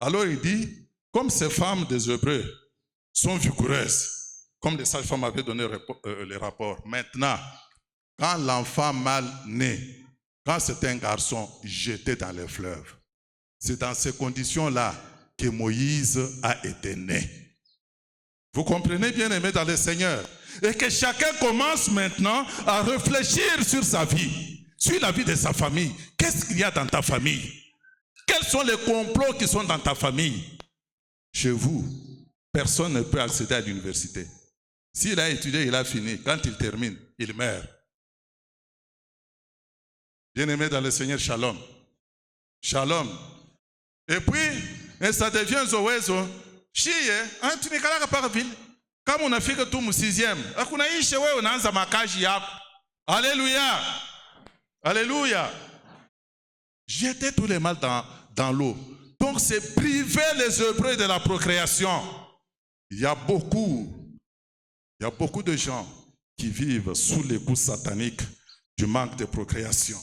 Alors il dit, comme ces femmes des Hébreux sont vigoureuses, comme les sages-femmes avaient donné les rapports, maintenant, quand l'enfant mal né, quand c'est un garçon jeté dans les fleuves, c'est dans ces conditions-là que Moïse a été né. Vous comprenez, bien-aimés dans le Seigneur? Et que chacun commence maintenant à réfléchir sur sa vie, sur la vie de sa famille. Qu'est-ce qu'il y a dans ta famille? Quels sont les complots qui sont dans ta famille? Chez vous, personne ne peut accéder à l'université. S'il a étudié, il a fini. Quand il termine, il meurt. Bien-aimés dans le Seigneur, shalom. Shalom. Et puis, ça devient zowezo. Chie, tu n'es pas par ville. Comme on a fait que tout mon sixième. Alléluia. Alléluia. Jeter tous les mal dans l'eau. Donc, c'est priver les Hébreux de la procréation. Il y a beaucoup de gens qui vivent sous les coups sataniques du manque de procréation.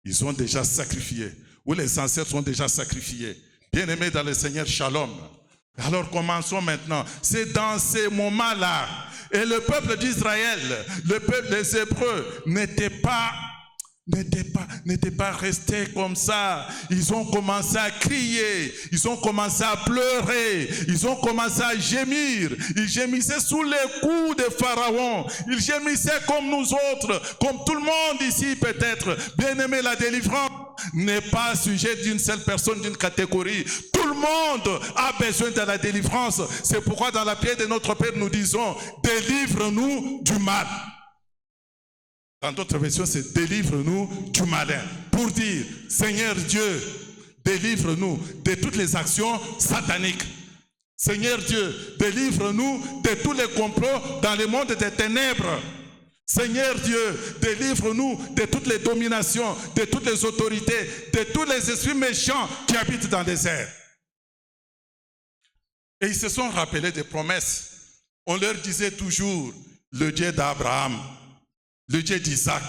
Ils ont déjà sacrifié, ou les ancêtres sont déjà sacrifiés. Bien-aimés dans le Seigneur, shalom. Alors commençons maintenant. C'est dans ces moments-là. Et le peuple d'Israël, le peuple des Hébreux n'était pas restés comme ça. Ils ont commencé à crier, ils ont commencé à pleurer, ils ont commencé à gémir. Ils gémissaient sous les coups de Pharaon. Ils gémissaient comme nous autres, comme tout le monde ici peut-être. Bien-aimé, la délivrance n'est pas sujet d'une seule personne, d'une catégorie. Tout le monde a besoin de la délivrance. C'est pourquoi dans la prière de notre Père, nous disons, délivre-nous du mal. Dans d'autres versions, c'est délivre-nous du malin. Pour dire, Seigneur Dieu, délivre-nous de toutes les actions sataniques. Seigneur Dieu, délivre-nous de tous les complots dans le monde des ténèbres. Seigneur Dieu, délivre-nous de toutes les dominations, de toutes les autorités, de tous les esprits méchants qui habitent dans les airs. Et ils se sont rappelés des promesses. On leur disait toujours, le Dieu d'Abraham, le Dieu d'Isaac,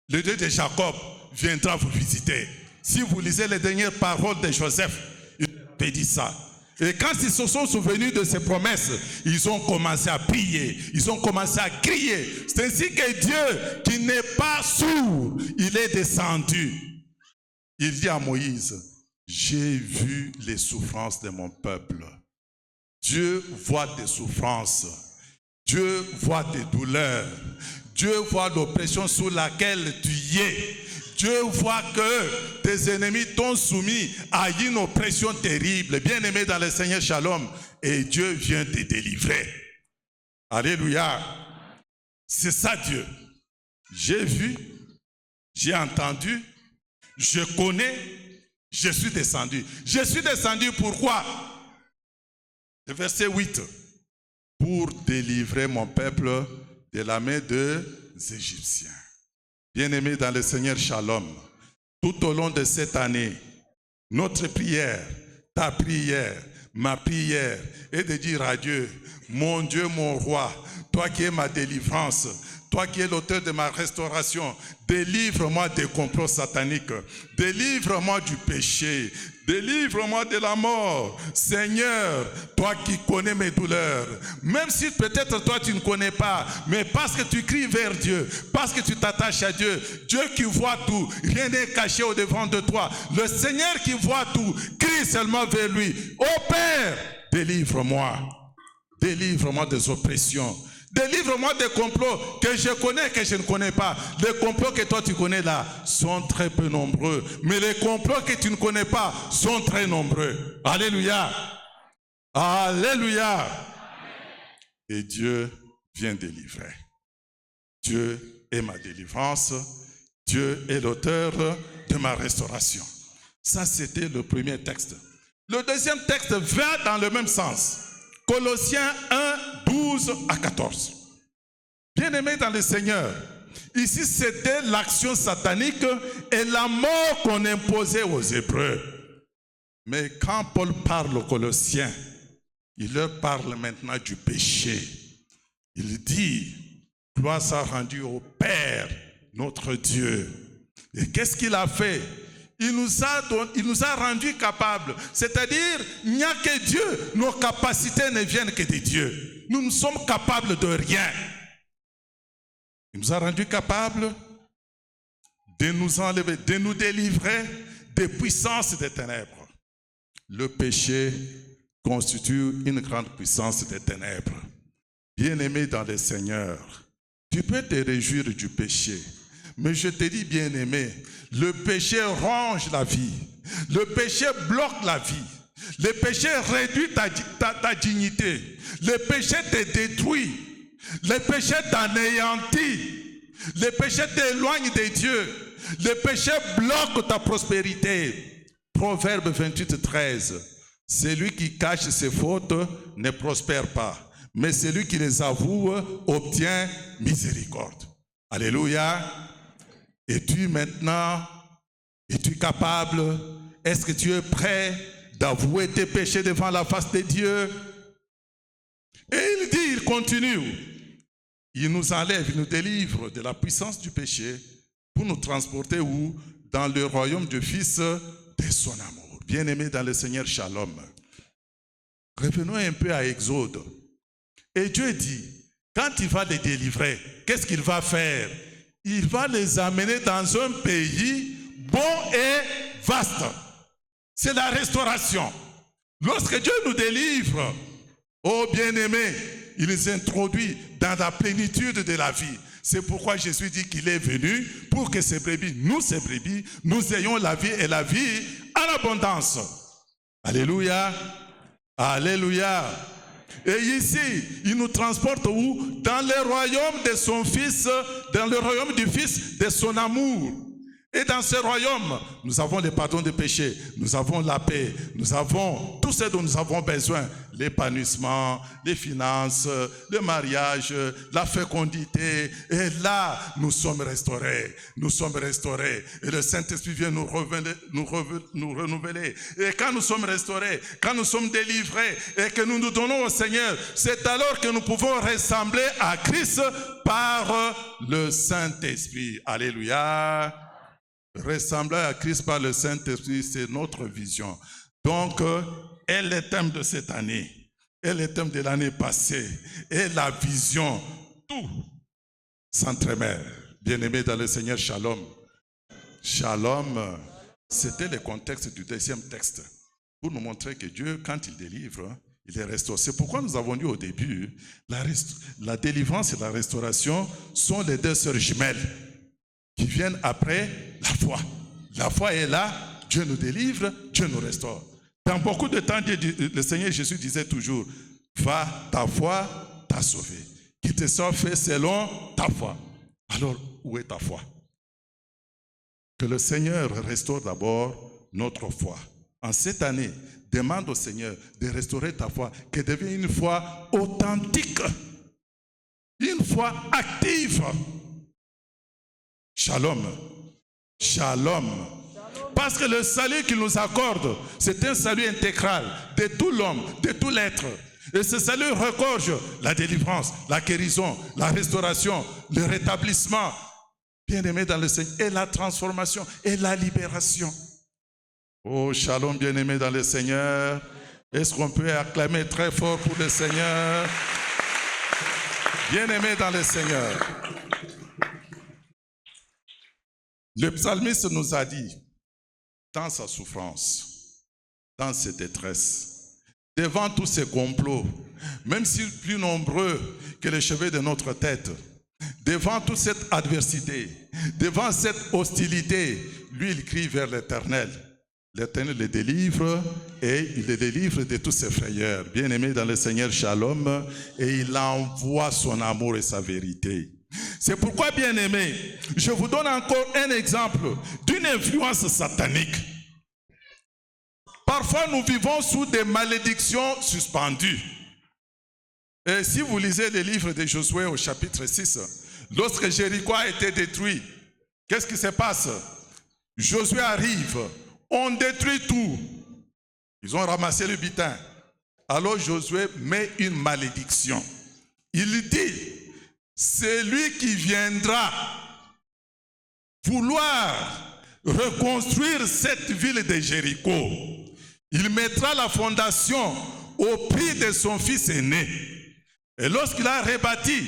le Dieu de Jacob viendra vous visiter. Si vous lisez les dernières paroles de Joseph, il avait dit ça. Et quand ils se sont souvenus de ces promesses, ils ont commencé à prier, ils ont commencé à crier. C'est ainsi que Dieu, qui n'est pas sourd, il est descendu. Il dit à Moïse, j'ai vu les souffrances de mon peuple. Dieu voit tes souffrances. Dieu voit tes douleurs. Dieu voit l'oppression sous laquelle tu y es. Dieu voit que tes ennemis t'ont soumis à une oppression terrible. Bien-aimé dans le Seigneur, shalom. Et Dieu vient te délivrer. Alléluia. C'est ça Dieu. J'ai vu, j'ai entendu, je connais, je suis descendu. Je suis descendu pourquoi? Le verset 8. Pour délivrer mon peuple de la main des Égyptiens. Bien-aimés dans le Seigneur, shalom. Tout au long de cette année, notre prière, ta prière, ma prière est de dire à Dieu, mon Dieu, mon roi, toi qui es ma délivrance, toi qui es l'auteur de ma restauration, délivre-moi des complots sataniques, délivre-moi du péché, délivre-moi de la mort. Seigneur, toi qui connais mes douleurs, même si peut-être toi tu ne connais pas, mais parce que tu cries vers Dieu, parce que tu t'attaches à Dieu, Dieu qui voit tout, rien n'est caché au devant de toi. Le Seigneur qui voit tout, crie seulement vers lui. Ô Père, délivre-moi. Délivre-moi des oppressions. Délivre-moi des complots que je connais et que je ne connais pas. Les complots que toi tu connais là sont très peu nombreux. Mais les complots que tu ne connais pas sont très nombreux. Alléluia. Alléluia. Et Dieu vient délivrer. Dieu est ma délivrance. Dieu est l'auteur de ma restauration. Ça, c'était le premier texte. Le deuxième texte va dans le même sens. Colossiens 1, 12 à 14. Bien-aimés dans le Seigneur, ici c'était l'action satanique et la mort qu'on imposait aux Hébreux. Mais quand Paul parle aux Colossiens, il leur parle maintenant du péché. Il dit, gloire soit rendue au Père, notre Dieu. Et qu'est-ce qu'il a fait? il nous a rendus capables. C'est-à-dire, il n'y a que Dieu. Nos capacités ne viennent que de Dieu. Nous ne sommes capables de rien. Il nous a rendus capables de nous enlever, de nous délivrer des puissances des ténèbres. Le péché constitue une grande puissance des ténèbres. Bien-aimé dans le Seigneur, tu peux te réjouir du péché, mais je te dis, bien-aimé, le péché ronge la vie, le péché bloque la vie, le péché réduit ta dignité, le péché te détruit, le péché t'anéantit, le péché t'éloigne de Dieu. Le péché bloque ta prospérité. Proverbe 28, 13. Celui qui cache ses fautes ne prospère pas, mais celui qui les avoue obtient miséricorde. Alléluia. Es-tu maintenant, es-tu capable? Est-ce que tu es prêt d'avouer tes péchés devant la face de Dieu? Et il dit, il continue. Il nous enlève, il nous délivre de la puissance du péché pour nous transporter où? Dans le royaume du Fils de son amour. Bien-aimé dans le Seigneur, shalom. Revenons un peu à Exode. Et Dieu dit, quand il va les délivrer, qu'est-ce qu'il va faire? Il va les amener dans un pays bon et vaste. C'est la restauration. Lorsque Dieu nous délivre, oh bien-aimé, il nous introduit dans la plénitude de la vie. C'est pourquoi Jésus dit qu'il est venu pour que ces brebis, nous ayons la vie et la vie en abondance. Alléluia. Alléluia. Et ici, il nous transporte où? Dans le royaume de son Fils, dans le royaume du Fils de son amour. Et dans ce royaume, nous avons le pardon des péchés, nous avons la paix, nous avons tout ce dont nous avons besoin, l'épanouissement, les finances, le mariage, la fécondité. Et là, nous sommes restaurés. Nous sommes restaurés. Et le Saint-Esprit vient nous renouveler. Et quand nous sommes restaurés, quand nous sommes délivrés et que nous nous donnons au Seigneur, c'est alors que nous pouvons ressembler à Christ par le Saint-Esprit. Alléluia. Ressembler à Christ par le Saint-Esprit, c'est notre vision. Donc, et le thème de cette année, et le thème de l'année passée, et la vision, tout s'entremêle. Bien-aimés dans le Seigneur, shalom. Shalom, c'était le contexte du deuxième texte, pour nous montrer que Dieu, quand il délivre, il est restauré. C'est pourquoi nous avons dit au début, la délivrance et la restauration sont les deux sœurs jumelles qui viennent après la foi. La foi est là, Dieu nous délivre, Dieu nous restaure. Dans beaucoup de temps, le Seigneur Jésus disait toujours, va, ta foi t'a sauvé. Qu'il te soit fait selon ta foi. Alors, où est ta foi? Que le Seigneur restaure d'abord notre foi. En cette année, demande au Seigneur de restaurer ta foi, qu'elle devienne une foi authentique, une foi active. Shalom. Shalom. Parce que le salut qu'il nous accorde, c'est un salut intégral de tout l'homme, de tout l'être. Et ce salut regorge la délivrance, la guérison, la restauration, le rétablissement, bien-aimé dans le Seigneur, et la transformation et la libération. Oh, shalom, bien-aimé dans le Seigneur. Est-ce qu'on peut acclamer très fort pour le Seigneur? Bien-aimé dans le Seigneur. Le psalmiste nous a dit, dans sa souffrance, dans ses détresses, devant tous ces complots, même s'ils sont plus nombreux que les cheveux de notre tête, devant toute cette adversité, devant cette hostilité, lui, il crie vers l'Éternel. L'Éternel le délivre et il le délivre de tous ses frayeurs. Bien-aimé dans le Seigneur, shalom, et il envoie son amour et sa vérité. C'est pourquoi, bien-aimé, je vous donne encore un exemple d'une influence satanique. Parfois, nous vivons sous des malédictions suspendues. Et si vous lisez le livre de Josué au chapitre 6, lorsque Jéricho a été détruit, qu'est-ce qui se passe? Josué arrive, on détruit tout. Ils ont ramassé le butin. Alors Josué met une malédiction. Il dit, celui qui viendra vouloir reconstruire cette ville de Jéricho. Il mettra la fondation au prix de son fils aîné. Et lorsqu'il a rebâti,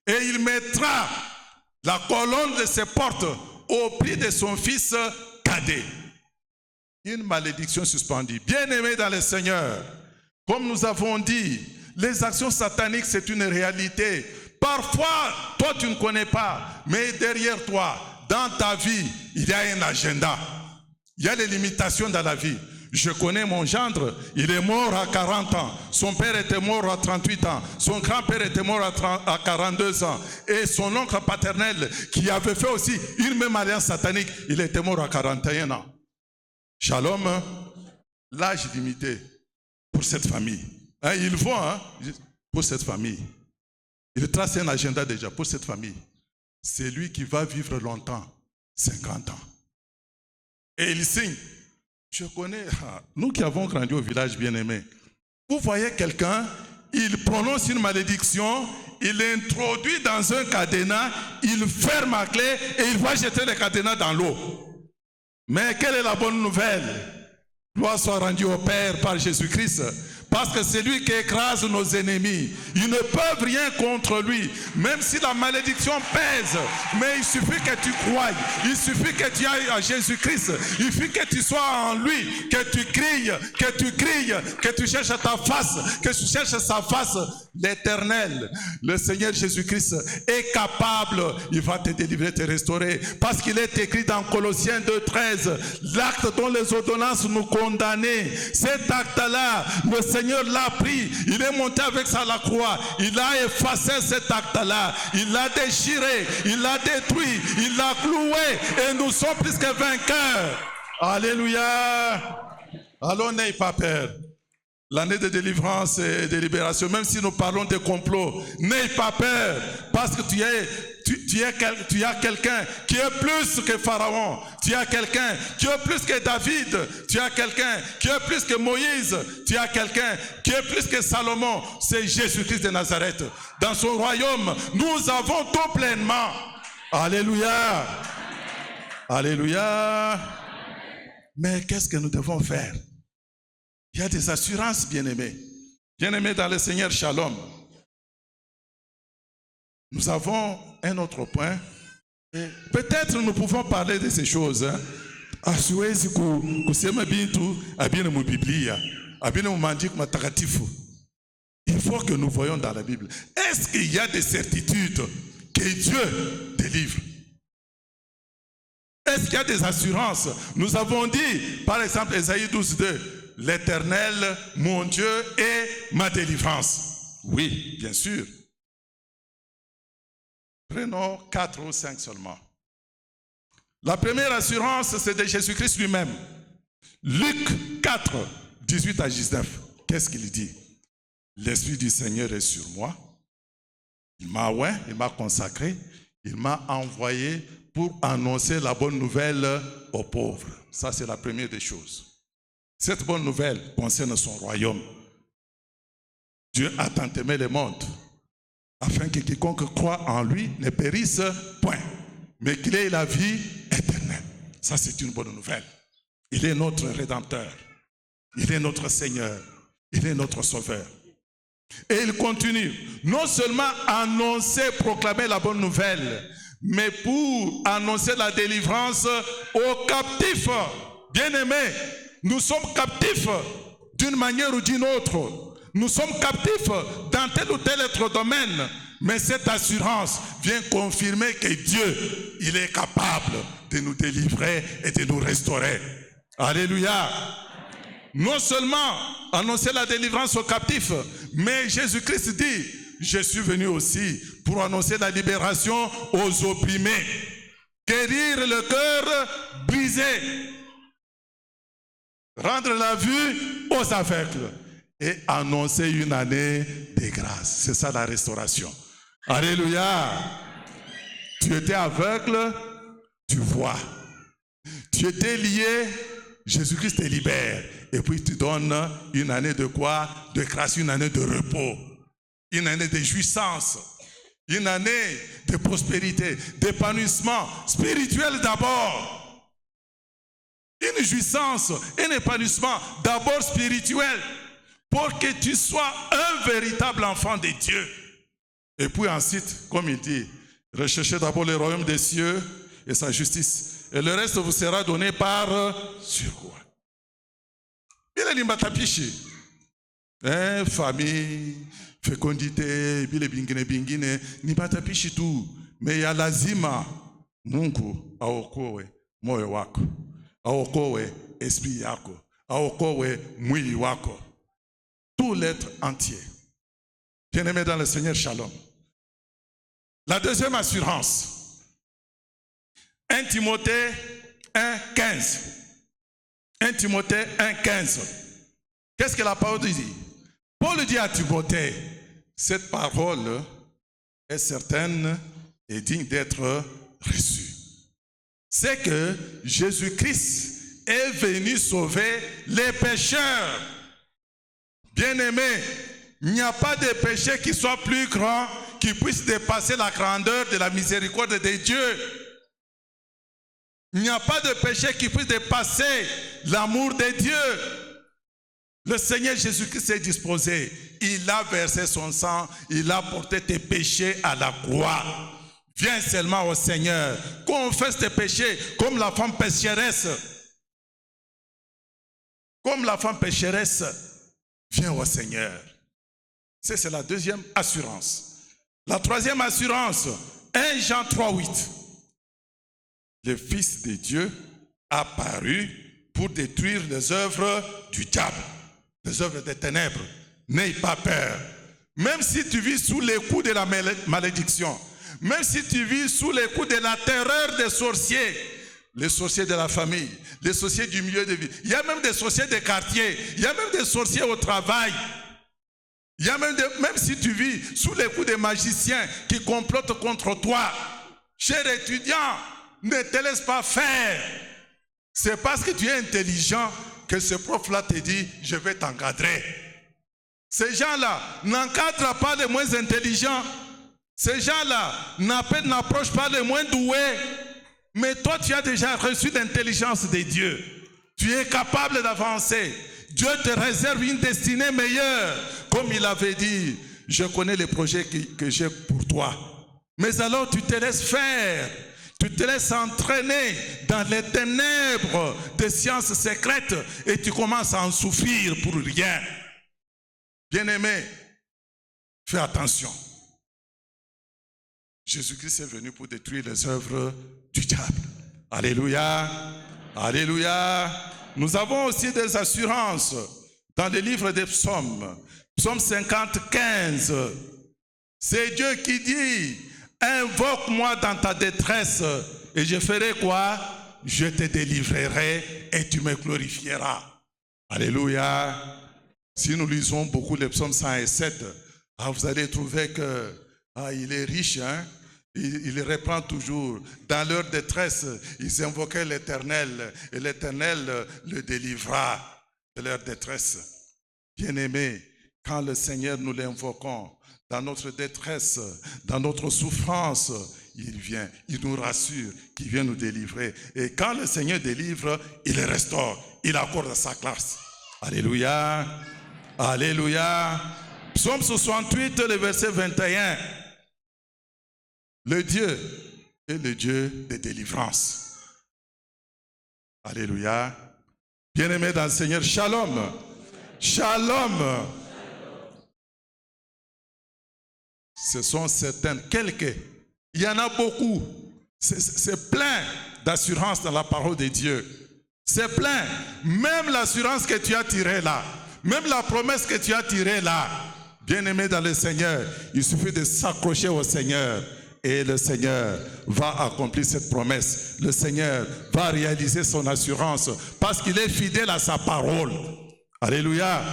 et il mettra la colonne de ses portes au prix de son fils cadet. Une malédiction suspendue. Bien-aimés dans le Seigneur, comme nous avons dit, les actions sataniques, c'est une réalité. Parfois, toi, tu ne connais pas, mais derrière toi, dans ta vie, il y a un agenda. Il y a des limitations dans la vie. Je connais mon gendre, il est mort à 40 ans. Son père était mort à 38 ans. Son grand-père était mort à 42 ans. Et son oncle paternel, qui avait fait aussi une même alliance satanique, il était mort à 41 ans. Shalom, l'âge limité pour cette famille. Hein, ils vont pour cette famille. Il trace un agenda déjà pour cette famille. C'est lui qui va vivre longtemps, 50 ans. Et il signe. Je connais, nous qui avons grandi au village bien-aimé, vous voyez quelqu'un, il prononce une malédiction, il introduit dans un cadenas, il ferme à clé et il va jeter le cadenas dans l'eau. Mais quelle est la bonne nouvelle? Gloire soit rendue au Père par Jésus-Christ. Parce que c'est lui qui écrase nos ennemis. Ils ne peuvent rien contre lui. Même si la malédiction pèse. Mais il suffit que tu croies. Il suffit que tu ailles à Jésus-Christ. Il suffit que tu sois en lui. Que tu cries. Que tu cherches ta face. Que tu cherches sa face. L'Éternel, le Seigneur Jésus-Christ est capable. Il va te délivrer, te restaurer. Parce qu'il est écrit dans Colossiens 2:13. L'acte dont les ordonnances nous condamnaient. Cet acte-là, le Seigneur l'a pris, il est monté avec ça à la croix, il a effacé cet acte-là, il l'a déchiré, il l'a détruit, il l'a cloué et nous sommes plus que vainqueurs. Alléluia. Allons, n'ayez pas peur. L'année de délivrance et de libération, même si nous parlons de complot, n'ayez pas peur, parce que tu as quelqu'un qui est plus que Pharaon, tu as quelqu'un qui est plus que David, tu as quelqu'un qui est plus que Moïse, tu as quelqu'un qui est plus que Salomon, c'est Jésus-Christ de Nazareth. Dans son royaume, nous avons tout pleinement. Alléluia. Alléluia. Mais qu'est-ce que nous devons faire? Il y a des assurances, bien-aimés. Bien-aimés dans le Seigneur, shalom. Nous avons un autre point. Peut-être nous pouvons parler de ces choses. Il faut que nous voyions dans la Bible. Est-ce qu'il y a des certitudes que Dieu délivre? Est-ce qu'il y a des assurances? Nous avons dit, par exemple, Ésaïe 12:2. L'Éternel, mon Dieu, est ma délivrance. Oui, bien sûr. Prenons 4 ou 5 seulement. La première assurance, c'est de Jésus-Christ lui-même. Luc 4, 18 à 19. Qu'est-ce qu'il dit? L'Esprit du Seigneur est sur moi. Il m'a consacré. Il m'a envoyé pour annoncer la bonne nouvelle aux pauvres. Ça, c'est la première des choses. Cette bonne nouvelle concerne son royaume. Dieu a tant aimé le monde, afin que quiconque croit en lui ne périsse point, mais qu'il ait la vie éternelle. Ça, c'est une bonne nouvelle. Il est notre Rédempteur. Il est notre Seigneur. Il est notre Sauveur. Et il continue, non seulement annoncer, proclamer la bonne nouvelle, mais pour annoncer la délivrance aux captifs. Bien-aimés, nous sommes captifs d'une manière ou d'une autre. Nous sommes captifs dans tel ou tel autre domaine. Mais cette assurance vient confirmer que Dieu, il est capable de nous délivrer et de nous restaurer. Alléluia. Non seulement annoncer la délivrance aux captifs, mais Jésus-Christ dit, je suis venu aussi pour annoncer la libération aux opprimés, guérir le cœur brisé, rendre la vue aux aveugles et annoncer une année de grâce. C'est ça la restauration. Alléluia. Tu étais aveugle, tu vois. Tu étais lié, Jésus-Christ te libère. Et puis tu donnes une année de quoi? De grâce, une année de repos, une année de jouissance, une année de prospérité, d'épanouissement spirituel d'abord. une jouissance, un épanouissement d'abord spirituel pour que tu sois un véritable enfant de Dieu. Et puis ensuite, comme il dit, recherchez d'abord le royaume des cieux et sa justice. Et le reste vous sera donné par surcroît. Bila limbatapishi. Famille, fécondité, bile bingine bingine, nimbatapishi tu. Mais ya lazima Mungu aokoe moyo wako. Aokoe esprit yako. Aokoe mwili wako. Tout l'être entier. Bien-aimé dans le Seigneur, shalom. La deuxième assurance. 1 Timothée 1,15. 1 Timothée 1,15. Qu'est-ce que la parole dit? Paul dit à Timothée, cette parole est certaine et digne d'être reçue. C'est que Jésus-Christ est venu sauver les pécheurs. Bien-aimés, il n'y a pas de péché qui soit plus grand, qui puisse dépasser la grandeur de la miséricorde de Dieu. Il n'y a pas de péché qui puisse dépasser l'amour de Dieu. Le Seigneur Jésus-Christ s'est disposé. Il a versé son sang. Il a porté tes péchés à la croix. Viens seulement au Seigneur. Confesse tes péchés comme la femme pécheresse. Comme la femme pécheresse. Viens au Seigneur. C'est la deuxième assurance. La troisième assurance, 1 Jean 3,8. Le Fils de Dieu a paru pour détruire les œuvres du diable, les œuvres des ténèbres. N'aie pas peur. Même si tu vis sous les coups de la malédiction, même si tu vis sous les coups de la terreur des sorciers, les sorciers de la famille, les sorciers du milieu de vie, il y a même des sorciers des quartiers, il y a même des sorciers au travail. Il y a même si tu vis sous les coups des magiciens qui complotent contre toi, cher étudiant, ne te laisse pas faire. C'est parce que tu es intelligent que ce prof-là te dit, je vais t'encadrer. Ces gens-là n'encadrent pas les moins intelligents. Ces gens-là n'approchent pas les moins doués. Mais toi, tu as déjà reçu l'intelligence de Dieu. Tu es capable d'avancer. Dieu te réserve une destinée meilleure. Comme il avait dit, je connais les projets que j'ai pour toi. Mais alors tu te laisses faire. Tu te laisses entraîner dans les ténèbres des sciences secrètes et tu commences à en souffrir pour rien. Bien-aimé, fais attention. Jésus-Christ est venu pour détruire les œuvres du diable. Alléluia. Alléluia. Nous avons aussi des assurances dans le livre des psaumes. Psaume 50, 15. C'est Dieu qui dit, invoque-moi dans ta détresse et je ferai quoi? Je te délivrerai et tu me glorifieras. Alléluia. Si nous lisons beaucoup les psaumes 107, vous allez trouver que il est riche, hein? Il reprend toujours. Dans leur détresse, ils invoquaient l'Éternel et l'Éternel le délivra de leur détresse. Bien-aimés, quand le Seigneur nous l'invoquons, dans notre détresse, dans notre souffrance, il vient, il nous rassure, qu'il vient nous délivrer. Et quand le Seigneur délivre, il restaure, il accorde sa grâce. Alléluia, alléluia. Psaume 68, le verset 21. Le Dieu est le Dieu de délivrance. Alléluia. Bien-aimés dans le Seigneur, shalom. Shalom. Ce sont certaines, quelques. Il y en a beaucoup. C'est plein d'assurance dans la parole de Dieu. C'est plein. Même l'assurance que tu as tirée là, même la promesse que tu as tirée là, bien-aimé dans le Seigneur, il suffit de s'accrocher au Seigneur. Et le Seigneur va accomplir cette promesse. Le Seigneur va réaliser son assurance parce qu'il est fidèle à sa parole. Alléluia.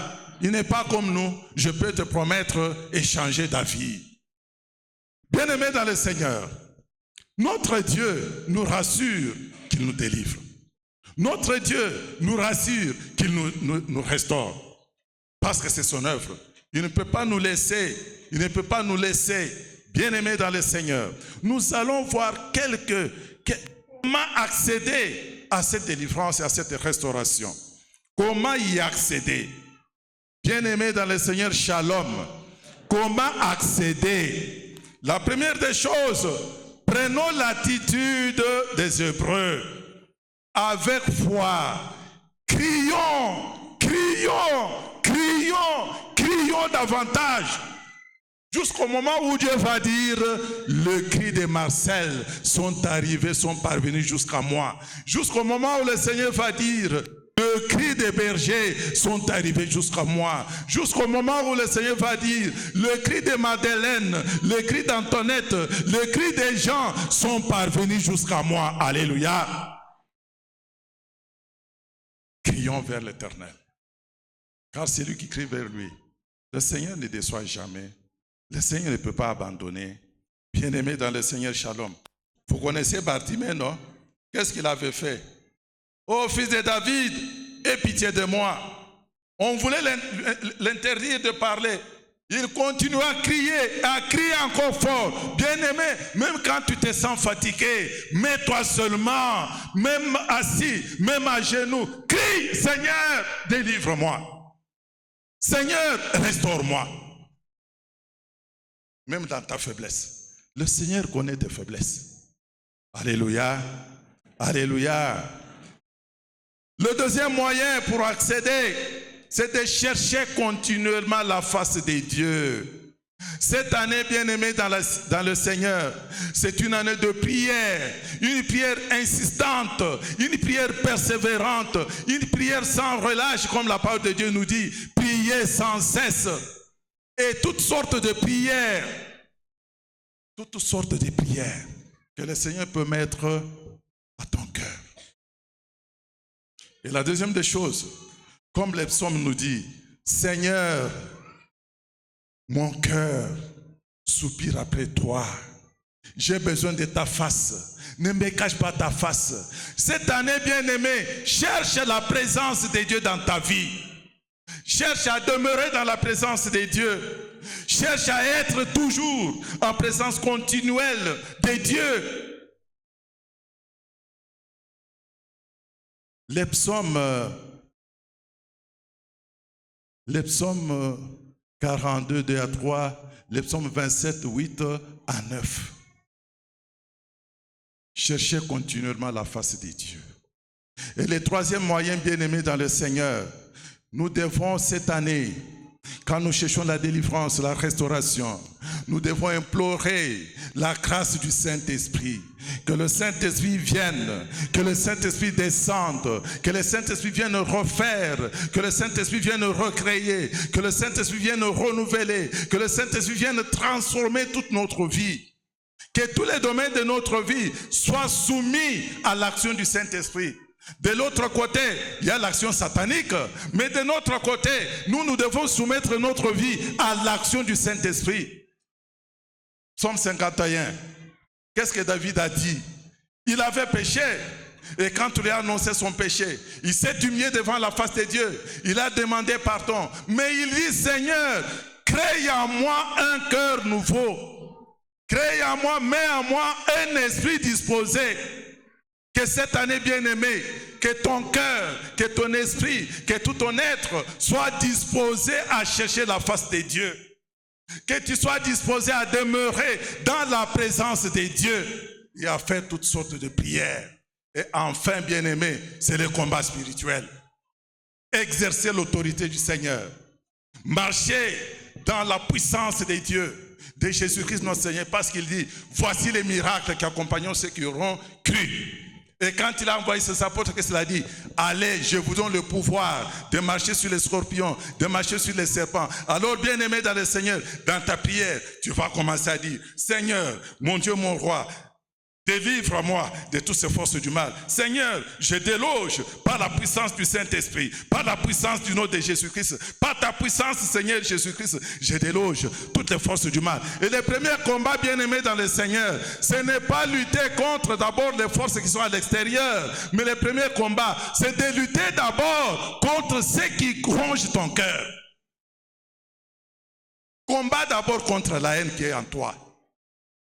Il n'est pas comme nous. Je peux te promettre et changer d'avis. Bien-aimés dans le Seigneur, notre Dieu nous rassure qu'il nous délivre. Notre Dieu nous rassure qu'il nous restaure. Parce que c'est son œuvre. Il ne peut pas nous laisser. Il ne peut pas nous laisser. Bien-aimés dans le Seigneur, nous allons voir comment accéder à cette délivrance et à cette restauration. Comment y accéder? Bien-aimés dans le Seigneur, shalom. Comment accéder? La première des choses, prenons l'attitude des Hébreux. Avec foi, crions, crions, crions, crions davantage. Jusqu'au moment où Dieu va dire, le cri de Marcel sont arrivés, sont parvenus jusqu'à moi. Jusqu'au moment où le Seigneur va dire, le cri des bergers sont arrivés jusqu'à moi. Jusqu'au moment où le Seigneur va dire, le cri de Madeleine, le cri d'Antoinette, le cri des gens sont parvenus jusqu'à moi. Alléluia. Crions vers l'Éternel. Car c'est lui qui crie vers lui. Le Seigneur ne déçoit jamais. Le Seigneur ne peut pas abandonner. Bien-aimé dans le Seigneur, shalom. Vous connaissez Bartimée, non? Qu'est-ce qu'il avait fait? Ô fils de David, aie pitié de moi. On voulait l'interdire de parler. Il continue à crier encore fort. Bien-aimé, même quand tu te sens fatigué, mets-toi seulement, même assis, même à genoux, crie, Seigneur, délivre-moi. Seigneur, restaure-moi. Même dans ta faiblesse. Le Seigneur connaît tes faiblesses. Alléluia. Alléluia. Le deuxième moyen pour accéder, c'est de chercher continuellement la face de Dieu. Cette année, bien-aimée dans le Seigneur, c'est une année de prière, une prière insistante, une prière persévérante, une prière sans relâche, comme la parole de Dieu nous dit, prier sans cesse. Et toutes sortes de prières, que le Seigneur peut mettre à ton cœur. Et la deuxième des choses, comme les psaumes nous dit, Seigneur, mon cœur soupire après toi. J'ai besoin de ta face. Ne me cache pas ta face. Cette année, bien-aimé, cherche la présence de Dieu dans ta vie. Cherche à demeurer dans la présence de Dieu. Cherche à être toujours en présence continuelle de Dieu. Les psaumes 42, 2 à 3, les psaumes 27, 8 à 9. Cherchez continuellement la face de Dieu. Et le troisième moyen, bien-aimé dans le Seigneur, nous devons cette année, quand nous cherchons la délivrance, la restauration, nous devons implorer la grâce du Saint-Esprit. Que le Saint-Esprit vienne, que le Saint-Esprit descende, que le Saint-Esprit vienne refaire, que le Saint-Esprit vienne recréer, que le Saint-Esprit vienne renouveler, que le Saint-Esprit vienne transformer toute notre vie. Que tous les domaines de notre vie soient soumis à l'action du Saint-Esprit. De l'autre côté, il y a l'action satanique, mais de notre côté, nous devons soumettre notre vie à l'action du Saint-Esprit. Psaume 51. Qu'est-ce que David a dit? Il avait péché. Et quand il a annoncé son péché, il s'est humilié devant la face de Dieu. Il a demandé pardon. Mais il dit, Seigneur, crée en moi un cœur nouveau. Crée en moi, mets en moi un esprit disposé. Que cette année, bien-aimée, que ton cœur, que ton esprit, que tout ton être soit disposé à chercher la face de Dieu. Que tu sois disposé à demeurer dans la présence de Dieu et à faire toutes sortes de prières. Et enfin, bien-aimé, c'est le combat spirituel. Exercer l'autorité du Seigneur. Marcher dans la puissance de Dieu, de Jésus-Christ notre Seigneur, parce qu'il dit, voici les miracles qui accompagneront ceux qui auront cru. Et quand il a envoyé ses apôtres, qu'est-ce qu'il a dit? Allez, je vous donne le pouvoir de marcher sur les scorpions, de marcher sur les serpents. Alors, bien-aimé dans le Seigneur, dans ta prière, tu vas commencer à dire, Seigneur, mon Dieu, mon roi, délivre-moi de toutes ces forces du mal. Seigneur, je déloge par la puissance du Saint-Esprit, par la puissance du nom de Jésus-Christ, par ta puissance, Seigneur Jésus-Christ, je déloge toutes les forces du mal. Et le premier combat, bien-aimé dans le Seigneur, ce n'est pas lutter contre d'abord les forces qui sont à l'extérieur, mais le premier combat, c'est de lutter d'abord contre ceux qui rongent ton cœur. Combat d'abord contre la haine qui est en toi.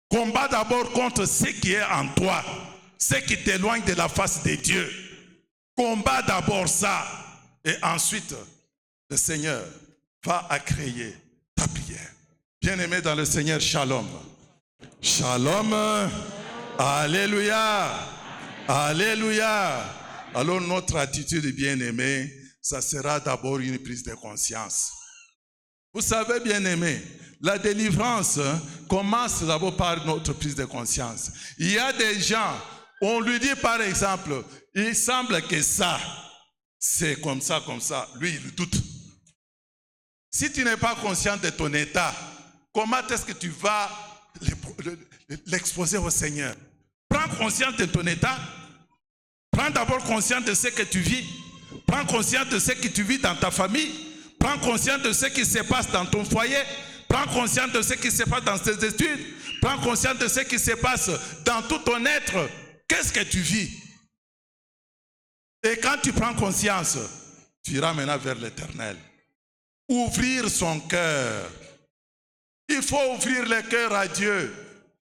Combat d'abord contre ce qui est en toi, ce qui t'éloigne de la face de Dieu. Combat d'abord ça. Et ensuite, le Seigneur va créer ta prière. Bien-aimé dans le Seigneur, shalom. Shalom. Alléluia. Alléluia. Alors notre attitude, bien-aimé, ça sera d'abord une prise de conscience. Vous savez, bien-aimé, la délivrance commence d'abord par notre prise de conscience. Il y a des gens, on lui dit par exemple, il semble que ça, c'est comme ça, comme ça. Lui, il doute. Si tu n'es pas conscient de ton état, comment est-ce que tu vas l'exposer au Seigneur? Prends conscience de ton état. Prends d'abord conscience de ce que tu vis. Prends conscience de ce que tu vis dans ta famille. Prends conscience de ce qui se passe dans ton foyer. Prends conscience de ce qui se passe dans tes études. Prends conscience de ce qui se passe dans tout ton être. Qu'est-ce que tu vis? Et quand tu prends conscience, tu iras maintenant vers l'Éternel. Ouvrir son cœur. Il faut ouvrir le cœur à Dieu.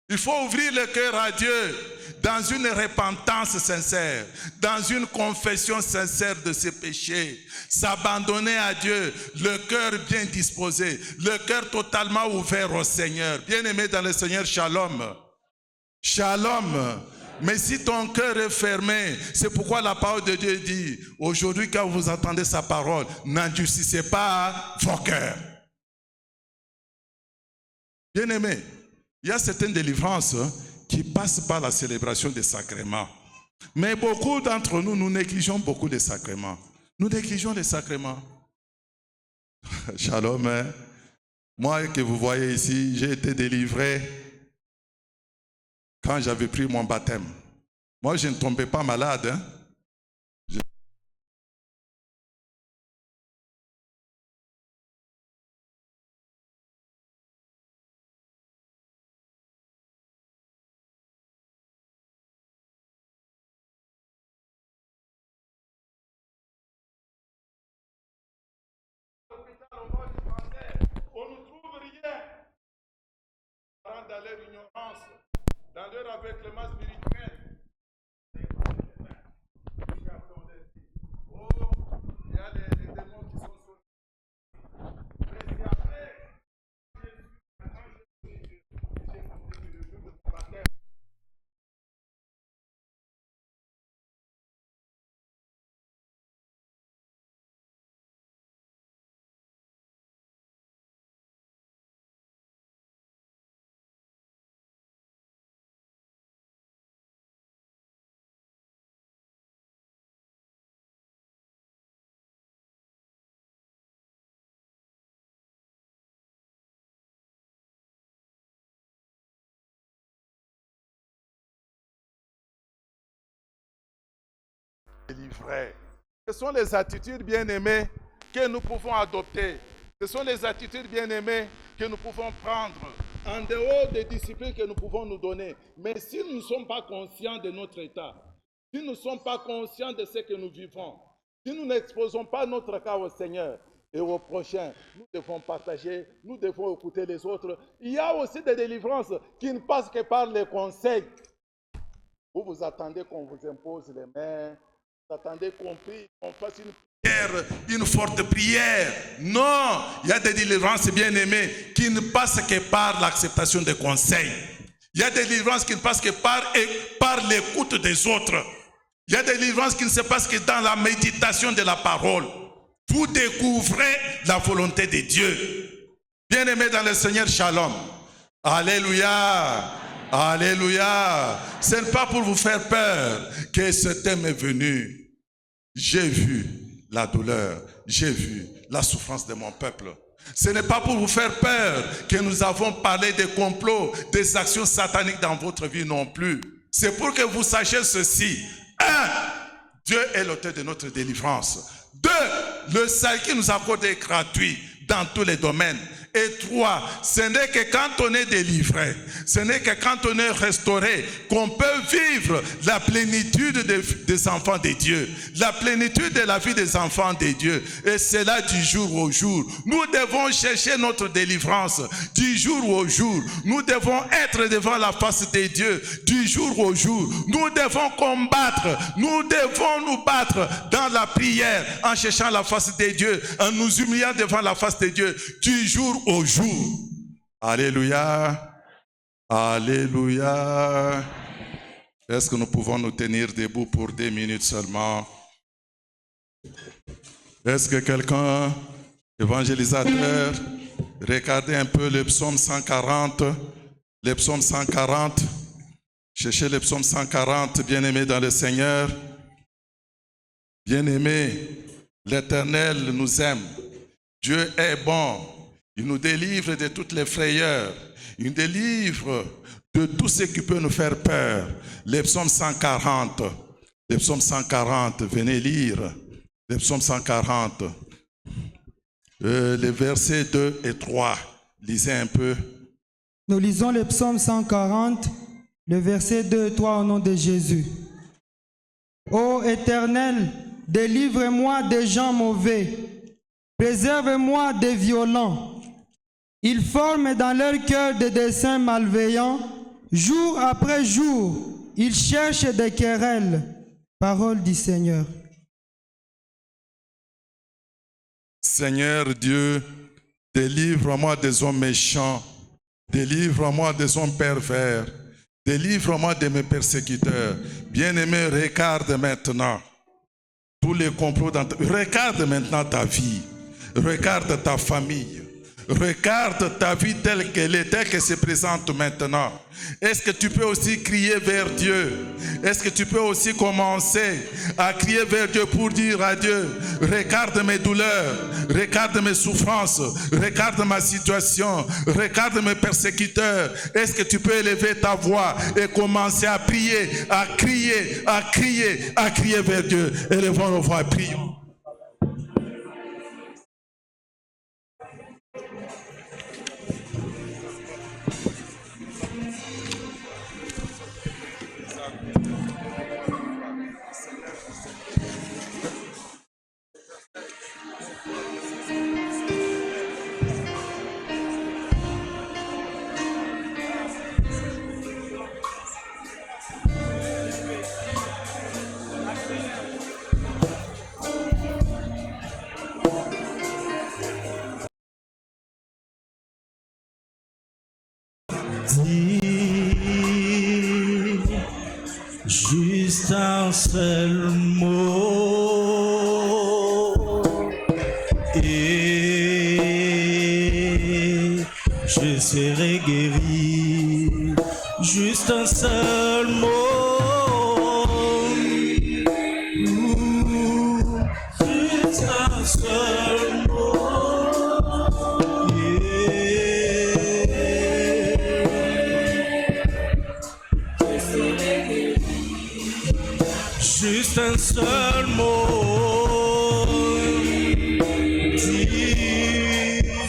Il faut ouvrir le cœur à Dieu dans une repentance sincère, dans une confession sincère de ses péchés. S'abandonner à Dieu, le cœur bien disposé, le cœur totalement ouvert au Seigneur. Bien-aimé dans le Seigneur, shalom. Shalom. Mais si ton cœur est fermé, c'est pourquoi la parole de Dieu dit, aujourd'hui quand vous entendez sa parole, n'endurcissez pas vos cœurs. Bien-aimé, il y a certaines délivrances qui passent par la célébration des sacrements. Mais beaucoup d'entre nous, nous négligeons beaucoup les sacrements. Nous négligeons les sacrements. Shalom. Hein? Moi que vous voyez ici, j'ai été délivré quand j'avais pris mon baptême. Moi, je ne tombais pas malade. Hein? On ne trouve rien. Dans leur ignorance, dans leur aveuglement spirituel. Oh, il y a des démons qui sont sortis. Mais c'est après, j'ai compris que le jour de mon baptême, délivré. Ce sont les attitudes bien-aimées que nous pouvons adopter. Ce sont les attitudes bien-aimées que nous pouvons prendre en dehors des disciplines que nous pouvons nous donner. Mais si nous ne sommes pas conscients de notre état, si nous ne sommes pas conscients de ce que nous vivons, si nous n'exposons pas notre cas au Seigneur et au prochain, nous devons partager, nous devons écouter les autres. Il y a aussi des délivrances qui ne passent que par les conseils. Vous attendez qu'on vous impose les mains, vous attendez qu'on fasse une prière, une forte prière. Non, il y a des délivrances bien-aimées qui ne passent que par l'acceptation des conseils. Il y a des délivrances qui ne passent que par l'écoute des autres. Il y a des délivrances qui ne se passent que dans la méditation de la parole. Vous découvrez la volonté de Dieu. Bien-aimés dans le Seigneur, shalom. Alléluia. Alléluia. Ce n'est pas pour vous faire peur que ce thème est venu. J'ai vu la douleur, j'ai vu la souffrance de mon peuple. Ce n'est pas pour vous faire peur que nous avons parlé des complots, des actions sataniques dans votre vie non plus. C'est pour que vous sachiez ceci. 1. Dieu est l'auteur de notre délivrance. 2. Le salut qui nous accorde est gratuit dans tous les domaines. Et 3, ce n'est que quand on est délivré, ce n'est que quand on est restauré qu'on peut vivre la plénitude des enfants de Dieu, la plénitude de la vie des enfants de Dieu. Et c'est là du jour au jour. Nous devons chercher notre délivrance du jour au jour. Nous devons être devant la face de Dieu du jour au jour. Nous devons combattre, nous devons nous battre dans la prière en cherchant la face de Dieu, en nous humiliant devant la face de Dieu du jour au jour. Alléluia. Alléluia. Est-ce que nous pouvons nous tenir debout pour 2 minutes seulement? Est-ce que quelqu'un, évangélisateur, regardez un peu le psaume 140, le psaume 140, cherchez le psaume 140, bien-aimé dans le Seigneur. Bien-aimé, l'Éternel nous aime. Dieu est bon. Il nous délivre de toutes les frayeurs. Il nous délivre de tout ce qui peut nous faire peur. Le psaume 140. Le psaume 140. Venez lire. Le psaume 140. Les versets 2 et 3. Lisez un peu. Nous lisons le psaume 140, le verset 2 et 3 au nom de Jésus. Ô Éternel, délivre-moi des gens mauvais. Préserve-moi des violents. Ils forment dans leur cœur des desseins malveillants. Jour après jour, ils cherchent des querelles. Parole du Seigneur. Seigneur Dieu, délivre-moi des hommes méchants. Délivre-moi des hommes pervers. Délivre-moi de mes persécuteurs. Bien-aimé, regarde maintenant tous les complots. Regarde maintenant ta vie. Regarde ta famille. Regarde ta vie telle qu'elle est, telle qu'elle se présente maintenant. Est-ce que tu peux aussi crier vers Dieu? Est-ce que tu peux aussi commencer à crier vers Dieu pour dire à Dieu, regarde mes douleurs, regarde mes souffrances, regarde ma situation, regarde mes persécuteurs. Est-ce que tu peux élever ta voix et commencer à prier, à crier, à crier, à crier vers Dieu? Élevons nos voix et prions. Juste un seul mot et je serai guéri. Juste un seul mot. Juste un seul mot. Juste un seul mot, dis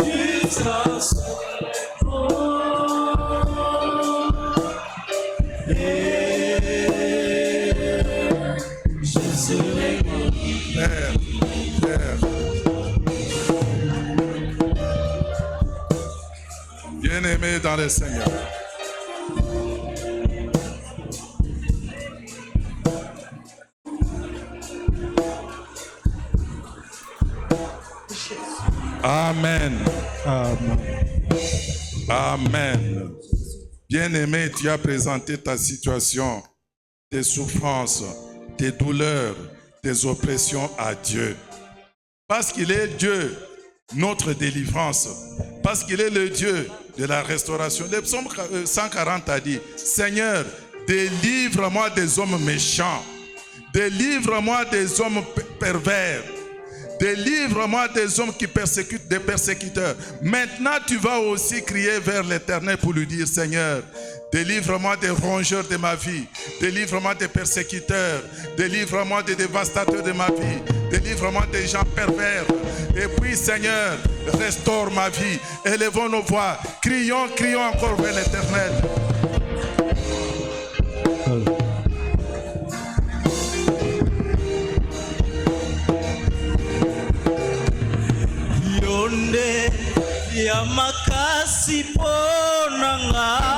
juste un seul mot, et je serai Père, Père. Bien-aimé dans le Seigneur. Amen. Amen. Amen. Bien-aimé, tu as présenté ta situation, tes souffrances, tes douleurs, tes oppressions à Dieu. Parce qu'il est Dieu, notre délivrance. Parce qu'il est le Dieu de la restauration. Le psaume 140 a dit, Seigneur, délivre-moi des hommes méchants. Délivre-moi des hommes pervers. Délivre-moi des hommes qui persécutent, des persécuteurs. Maintenant, tu vas aussi crier vers l'Éternel pour lui dire, Seigneur, délivre-moi des rongeurs de ma vie. Délivre-moi des persécuteurs. Délivre-moi des dévastateurs de ma vie. Délivre-moi des gens pervers. Et puis, Seigneur, restaure ma vie. Élevons nos voix. Crions, crions encore vers l'Éternel. Yonde ya makasi ponanga